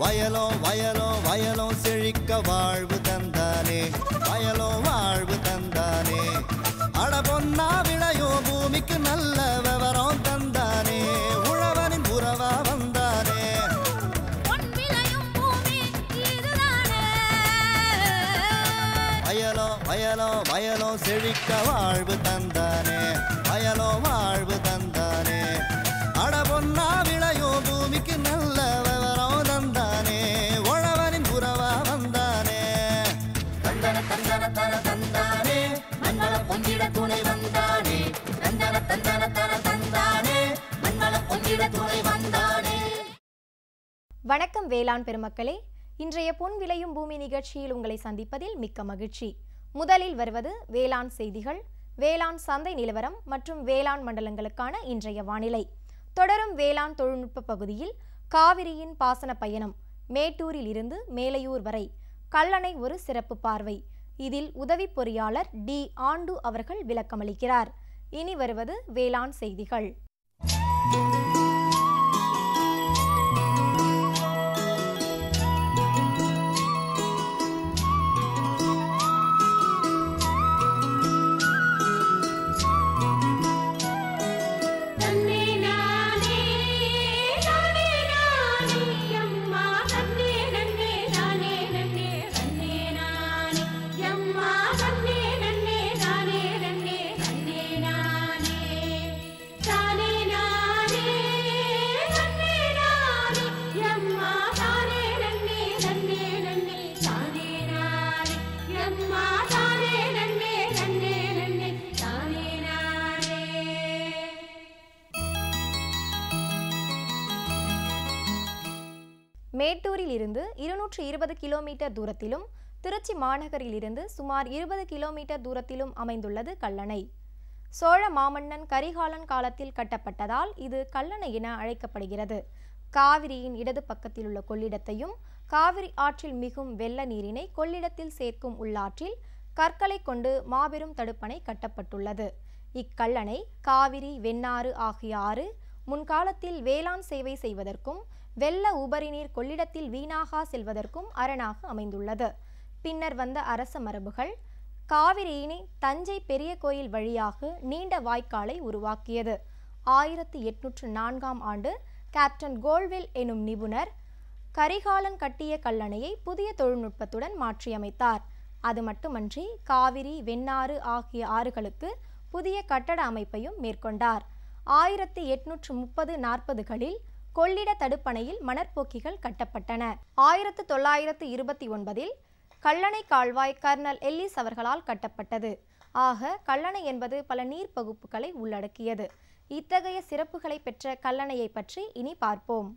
வயலோ வயலோ வயலோ செழிக்க வாழ்வு தந்தானே, வயலோ வாழ்வு தந்தானே. அட பொன்னா விளையோ பூமிக்கு நல்ல விவரம் தந்தானே, உழவனின் உறவா வந்தானே. வயலோ வயலோ வயலோ செழிக்க வாழ்வு தந்தானே, வயலோ வாழ்வு தந்தானே. அட பொன்னா விளையோ பூமிக்கு நல்ல விவரம் தந்தானே, உழவனின் உறவா வந்தானே. தந்தன தந்தன தன தந்தானே, மண்ணள பொங்கிட துணை வந்தானே. தந்தன தந்தன தன தந்தானே, மண்ணள பொங்கிட துணை வந்தானே. வணக்கம் வேளாண் பெருமக்களே, இன்றைய பொன் விளையும் பூமி நிகழ்ச்சியில் உங்களை சந்திப்பதில் மிக்க மகிழ்ச்சி. முதலில் வருவது வேளாண் செய்திகள், வேளாண் சந்தை நிலவரம் மற்றும் வேளாண் மண்டலங்களுக்கான இன்றைய வானிலை. தொடரும் வேளாண் தொழில்நுட்ப பகுதியில் காவிரியின் பாசன பயணம், மேட்டூரில் இருந்து மேலையூர் வரை கல்லணை ஒரு சிறப்பு பார்வை. இதில் உதவி பொறியாளர் டி ஆண்டு அவர்கள் விளக்கமளிக்கிறார். இனி வருவது வேளாண் செய்திகள். மேட்டூரில் இருந்து 220 கிலோமீட்டர் தூரத்திலும் திருச்சி மாநகரில் இருந்து சுமார் 20 கிலோமீட்டர் தூரத்திலும் அமைந்துள்ளது கல்லணை. சோழ மாமன்னன் கரிகாலன் காலத்தில் கட்டப்பட்டதால் இது கல்லணை என அழைக்கப்படுகிறது. காவிரியின் இடது பக்கத்தில் உள்ள கொள்ளிடத்தையும் காவிரி ஆற்றில் மிகும் வெள்ள நீரினை கொள்ளிடத்தில் சேர்க்கும் உள்ளாற்றில் கற்களை கொண்டு மாபெரும் தடுப்பணை கட்டப்பட்டுள்ளது. இக்கல்லணை காவிரி, வெண்ணாறு ஆகிய ஆறு முன்காலத்தில் வேளாண் சேவை செய்வதற்கும் வெள்ள உபரி நீர் கொள்ளிடத்தில் வீணாக செல்வதற்கும் அரணாக அமைந்துள்ளது. பின்னர் வந்த அரச மரபுகள் காவிரியினை தஞ்சை பெரிய கோயில் வழியாக நீண்ட வாய்க்காலை உருவாக்கியது. 1804ஆம் ஆண்டு கேப்டன் கோல்வெல் எனும் நிபுணர் கரிகாலன் கட்டிய கல்லணையை புதிய தொழில்நுட்பத்துடன் மாற்றியமைத்தார். அது மட்டுமன்றி காவிரி, வெண்ணாறு ஆகிய ஆறுகளுக்கு புதிய கட்டட அமைப்பையும் மேற்கொண்டார். 1830-40களில் கொள்ளிட தடுப்பணையில் மணற்போக்கிகள் கட்டப்பட்டன. 1929இல் கல்லணை கால்வாய் கர்னல் எல்லிஸ் அவர்களால் கட்டப்பட்டது. ஆக கல்லணை என்பது பல நீர் பகுப்புகளை உள்ளடக்கியது. இத்தகைய சிறப்புகளை பெற்ற கல்லணையை பற்றி இனி பார்ப்போம்.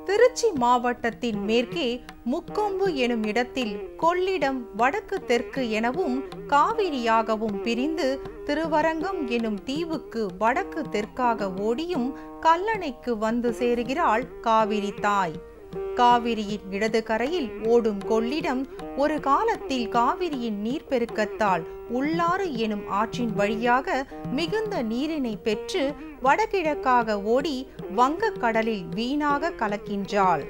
திருச்சி மாவட்டத்தின் மேற்கே முக்கொம்பு எனும் இடத்தில் கொள்ளிடம் வடக்கு தெற்கு எனவும் காவிரியாகவும் பிரிந்து திருவரங்கம் எனும் தீவுக்கு வடக்கு தெற்காக ஓடியும் கல்லணைக்கு வந்து சேருகிறாள் காவிரி தாய். காவிரியின் இடது கரையில் ஓடும் கொள்ளிடம் ஒரு காலத்தில் காவிரியின் நீர்ப்பெருக்கத்தால் உள்ளாறு எனும் ஆற்றின் வழியாக மிகுந்த நீரினை பெற்று வடகிழக்காக ஓடி வங்கக் கடலில் வீணாக கலக்கின்றாள்.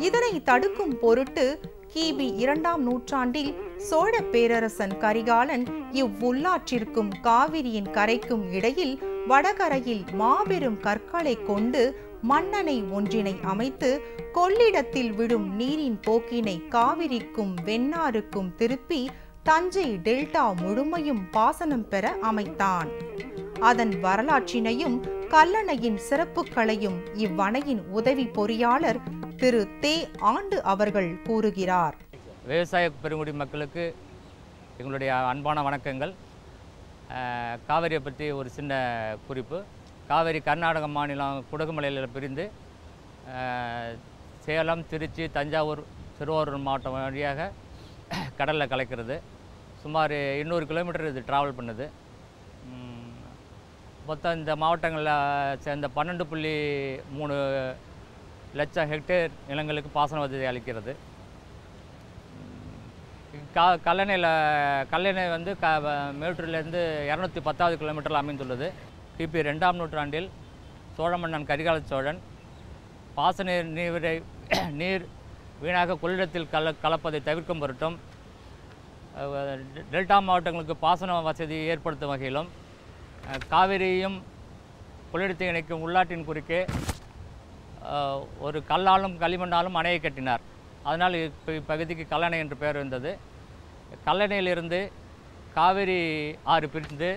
இதனை தடுக்கும் பொருட்டு கிபி 2ஆம் நூற்றாண்டில் சோழ பேரரசன் கரிகாலன் இவ்வுள்ளாற்றிற்கும் காவிரியின் கரைக்கும் இடையில் வடகரையில் மாபெரும் கற்களை கொண்டு மண்ணணை ஒன்றினை அமைத்து கொள்ளிடத்தில் விடும் நீரின் போக்கினை காவிரிக்கும் வெண்ணாறுக்கும் திருப்பி தஞ்சை டெல்டா முழுமையும் பாசனம் பெற அமைத்தான். அதன் வரலாற்றினையும் கல்லணையின் சிறப்புகளையும் இவ்வணையின் உதவி பொறியாளர் திரு தே ஆண்டு அவர்கள் கூறுகிறார். விவசாய பெருங்குடி மக்களுக்கு எங்களுடைய அன்பான வணக்கங்கள். காவிரியை பற்றி ஒரு சின்ன குறிப்பு. காவிரி கர்நாடக மாநிலம் குடகுமலையில் பிரிந்து சேலம், திருச்சி, தஞ்சாவூர், திருவாரூர் மாவட்டம் வழியாக கடலில் கலக்கிறது. சுமார் 200 கிலோமீட்டர் இது ட்ராவல் பண்ணுது. மொத்தம் இந்த மாவட்டங்களில் சேர்ந்த 12.3 லட்சம் ஹெக்டேர் நிலங்களுக்கு பாசன வசதி அளிக்கிறது. கல்லணை வந்து மேட்டூரிலிருந்து 210வது கிலோமீட்டரில் அமைந்துள்ளது. கிபி 2ஆம் நூற்றாண்டில் சோழ மன்னன் கரிகால சோழன் பாசன நீர் வீணாக கொள்ளிடத்தில் கலப்பதை தவிர்க்கும் பொருட்டும் டெல்டா மாவட்டங்களுக்கு பாசன வசதி ஏற்படுத்தும் வகையிலும் காவிரியும் கொள்ளிடத்தை இணைக்கும் உள்ளாற்றின் குறுக்கே ஒரு கல்லாலும் களிமண்ணாலும் அணையை கட்டினார். அதனால் இப்பகுதிக்கு கல்லணை என்று பெயர் வந்தது. கல்லணையிலிருந்து காவிரி ஆறு பிரிந்து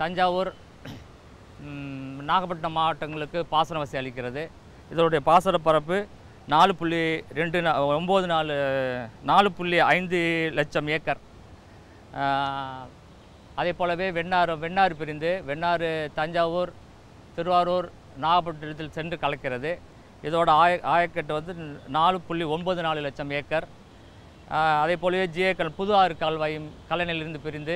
தஞ்சாவூர், நாகப்பட்டினம் மாவட்டங்களுக்கு பாசன வசதி அளிக்கிறது. இதனுடைய பாசன பரப்பு 4.5 லட்சம் ஏக்கர். அதே போலவே வெண்ணாறு பிரிந்து வெண்ணாறு தஞ்சாவூர், திருவாரூர், நாகப்பட்டினத்தில் சென்று கலக்கிறது. இதோட ஆயக்கட்டு வந்து 4.94 லட்சம் ஏக்கர். அதே போலவே ஜிஏக்கள் புது ஆறு கால்வாயும் கல்லணையிலிருந்து பிரிந்து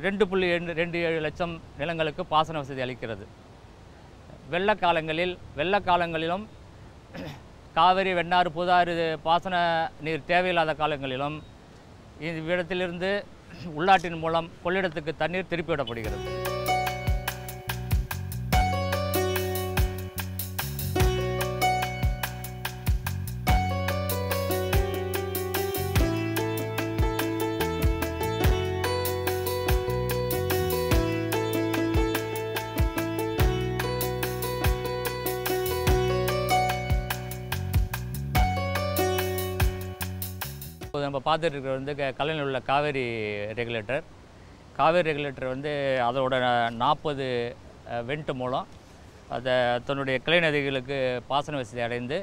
2.27 லட்சம் நிலங்களுக்கு பாசன வசதி அளிக்கிறது. வெள்ளக்காலங்களிலும் காவிரி, வெண்ணாறு, புதாறு பாசன நீர் தேவையில்லாத காலங்களிலும் இவ்விடத்திலிருந்து உள்ளாற்றின் மூலம் கொள்ளிடத்துக்கு தண்ணீர் திருப்பிவிடப்படுகிறது. நம்ம பார்த்துட்டு இருக்கிறது வந்து கல்லணையில் உள்ள காவேரி ரெகுலேட்டர். காவேரி ரெகுலேட்டர் வந்து அதோட 40 வெண்ட் மூலம் அதை தன்னுடைய கிளை நதிகளுக்கு பாசன வசதி அடைந்து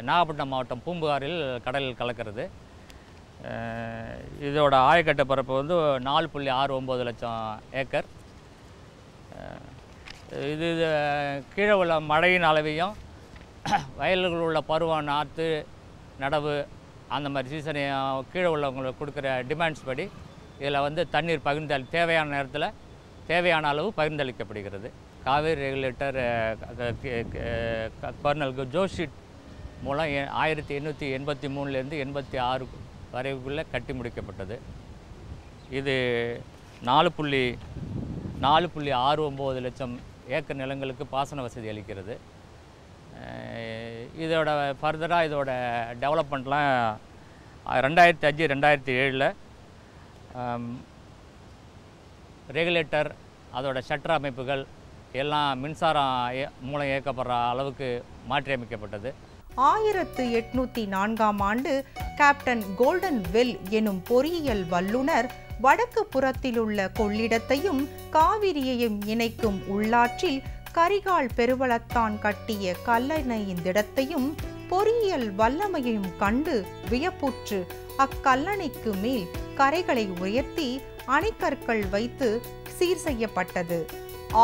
நாகப்பட்டினம் மாவட்டம் பூம்புகாரில் கடலில் கலக்கிறது. இதோட ஆயக்கட்ட பரப்பு வந்து 4.69 லட்சம் ஏக்கர். இது கீழே உள்ள மழையின் அளவையும் வயல்களில் உள்ள பருவம், நாற்று நடவு அந்த மாதிரி சீசனை கீழே உள்ளவங்களுக்கு கொடுக்குற டிமாண்ட்ஸ் படி இதில் வந்து தண்ணீர் தேவையான நேரத்தில் தேவையான அளவு பகிர்ந்தளிக்கப்படுகிறது. காவேரி ரெகுலேட்டர் கர்னல் ஜோஷிட் மூலம் 1883லேருந்து 86 வரைக்குள்ளே கட்டி முடிக்கப்பட்டது. இது 4.69 லட்சம் ஏக்கர் நிலங்களுக்கு பாசன வசதி அளிக்கிறது. இதோட ஃபர்தராக இதோட டெவலப்மெண்ட்லாம் 2005-2007 ரெகுலேட்டர், அதோட ஷட்டர் அமைப்புகள் எல்லாம் மின்சாரம் மூலம் இயக்கப்படுற அளவுக்கு மாற்றியமைக்கப்பட்டது. 1804ஆம் ஆண்டு கேப்டன் கோல்டன் வெல் எனும் பொறியியல் வல்லுனர் வடக்கு புறத்திலுள்ள கொள்ளிடத்தையும் காவிரியையும் இணைக்கும் உள்ளாற்றில் கரிகால் பெருவளத்தான் கட்டிய கல்லணையின் திடத்தையும் பொறியியல் வல்லமையையும் கண்டு வியப்புற்று அக்கல்லணைக்கு மேல் கரைகளை உயர்த்தி அணைக்கற்கள் வைத்து சீர் செய்யப்பட்டது.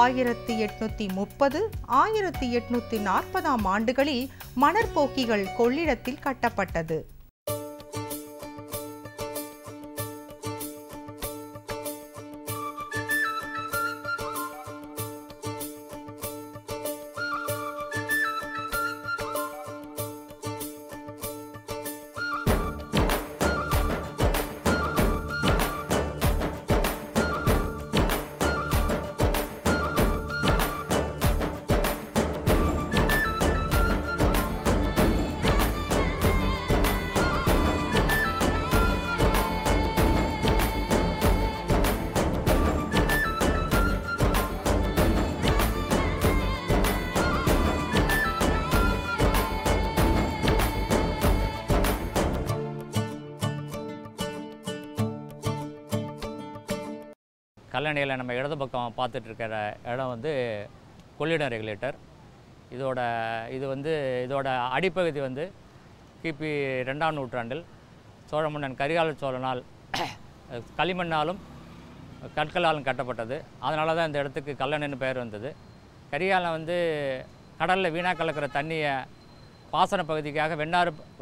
1830, 1840ஆம் ஆண்டுகளில் மணற்போக்கிகள் கொள்ளிடத்தில் கட்டப்பட்டது. கல்லணையில் நம்ம இடது பக்கம் பார்த்துட்ருக்கிற இடம் வந்து கொள்ளிடம் ரெகுலேட்டர். இதோட அடிப்பகுதி வந்து கிபி 2ஆம் நூற்றாண்டில் சோழ மன்னன் கரிகால சோழனால் களிமண்ணாலும் கற்களாலும் கட்டப்பட்டது. அதனால தான் இந்த இடத்துக்கு கல்லணைன்னு பெயர் வந்தது. கரிகாலன் வந்து கடலில் வீணாக கலக்கிற தண்ணியை பாசன பகுதிக்காக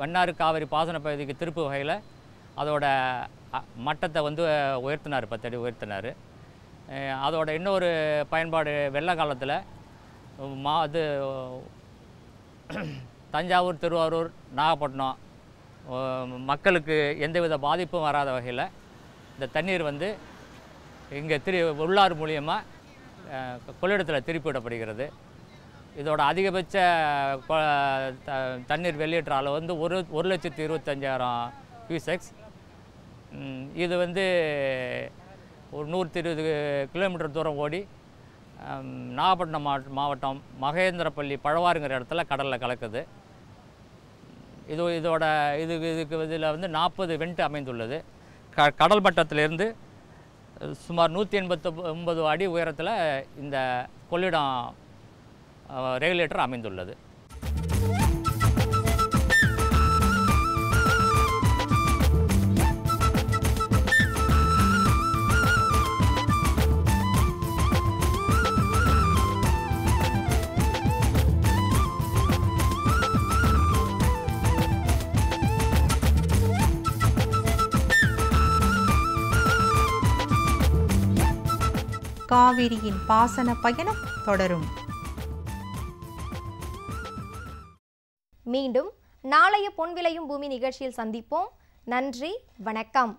வெண்ணாறு காவிரி பாசன பகுதிக்கு திருப்பு வகையில் அதோட மட்டத்தை வந்து உயர்த்தினார், 10 அடி உயர்த்தினார். அதோட இன்னொரு பயன்பாடு வெள்ள காலத்தில் இது தஞ்சாவூர், திருவாரூர், நாகப்பட்டினம் மக்களுக்கு எந்தவித பாதிப்பும் வராத வகையில் இந்த தண்ணீர் வந்து இங்கே உள்ளாறு மூலியமாக கொள்ளிடத்தில் திருப்பி விடப்படுகிறது. இதோட அதிகபட்ச தண்ணீர் வெளியேற்ற அளவு வந்து 1,25,000 கியூசெக்ஸ். இது வந்து ஒரு 120 கிலோமீட்டர் தூரம் ஓடி நாகப்பட்டினம் மாவட்டம் மகேந்திரப்பள்ளி பழவாருங்கிற இடத்துல கடலில் கலக்குது. இதுக்கு இதில் வந்து 40 வெண்ட் அமைந்துள்ளது. கடல் மட்டத்திலிருந்து சுமார் 189 அடி உயரத்தில் இந்த கொள்ளிடம் ரெகுலேட்டர் அமைந்துள்ளது. காவிரியின் பாசன பயணம் தொடரும். மீண்டும் நாளைய பொன் விளையும் பூமி நிகழ்ச்சியில் சந்திப்போம். நன்றி, வணக்கம்.